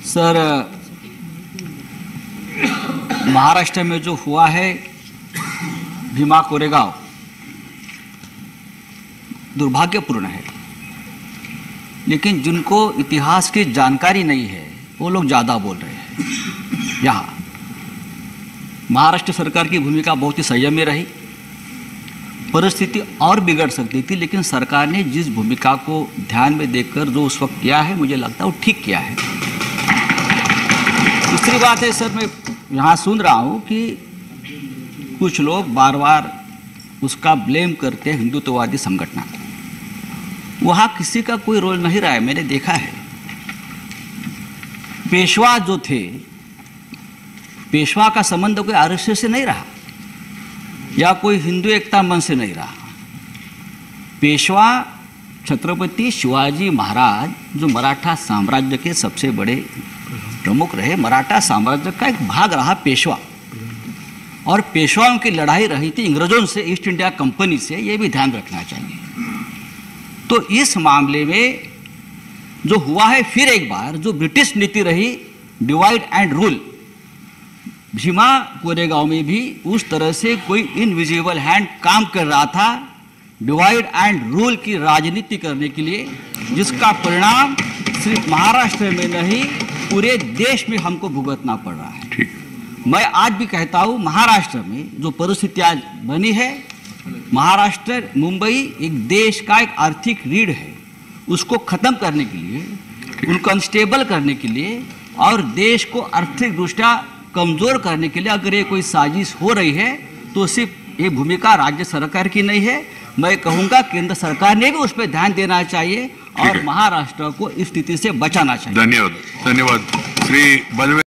Sir, Maharashtra में जो हुआ है भीमा कोरेगांव दुर्भाग्यपूर्ण है, लेकिन जिनको इतिहास की जानकारी नहीं है वो लोग ज़्यादा बोल रहे हैं। यहाँ महाराष्ट्र सरकार की भूमिका बहुत ही संयमी रही, परिस्थिति और बिगड़ सकती थी, लेकिन सरकार ने जिस भूमिका को ध्यान में देखकर जो उस वक्त किया है, मुझे लगता है वो ठीक किया है। दूसरी बात है सर, मैं यहाँ सुन रहा हूँ कि कुछ लोग बार बार उसका ब्लेम करते हैं हिंदुत्ववादी संगठन को। वहाँ किसी का कोई रोल नहीं रहा है, मैंने देखा है। पेशवा जो थे, पेशवा का संबंध कोई आरएसएस से नहीं रहा या कोई हिंदू एकता मंच से नहीं रहा। पेशवा छत्रपति शिवाजी महाराज जो मराठा साम्राज्य के सबसे बड़े प्रमुख रहे, मराठा साम्राज्य का एक भाग रहा पेशवा, और पेशवाओं की लड़ाई रही थी अंग्रेजों से, ईस्ट इंडिया कंपनी से, ये भी ध्यान रखना चाहिए। तो इस मामले में जो हुआ है, फिर एक बार जो ब्रिटिश नीति रही divide and rule, Bhima Koregaon में भी उस तरह से कोई इनविजिबल हैंड काम कर रहा था डिवाइड एंड रूल की राजनीति करने के लिए, जिसका परिणाम सिर्फ महाराष्ट्र में नहीं पूरे देश में हमको भुगतना पड़ रहा है। ठीक। मैं आज भी कहता हूँ, महाराष्ट्र में जो परिस्थिति आज बनी है, महाराष्ट्र मुंबई एक देश का एक आर्थिक रीढ़ है, उसको खत्म करने के लिए, उनको अनस्टेबल करने के लिए और देश को आर्थिक दृष्टया कमजोर करने के लिए अगर ये कोई साजिश हो रही है तो सिर्फ ये भूमिका राज्य सरकार की नहीं है, मैं कहूँगा केंद्र सरकार ने भी उस पर ध्यान देना चाहिए और महाराष्ट्र को इस स्थिति से बचाना चाहिए। धन्यवाद। धन्यवाद श्री बलवे।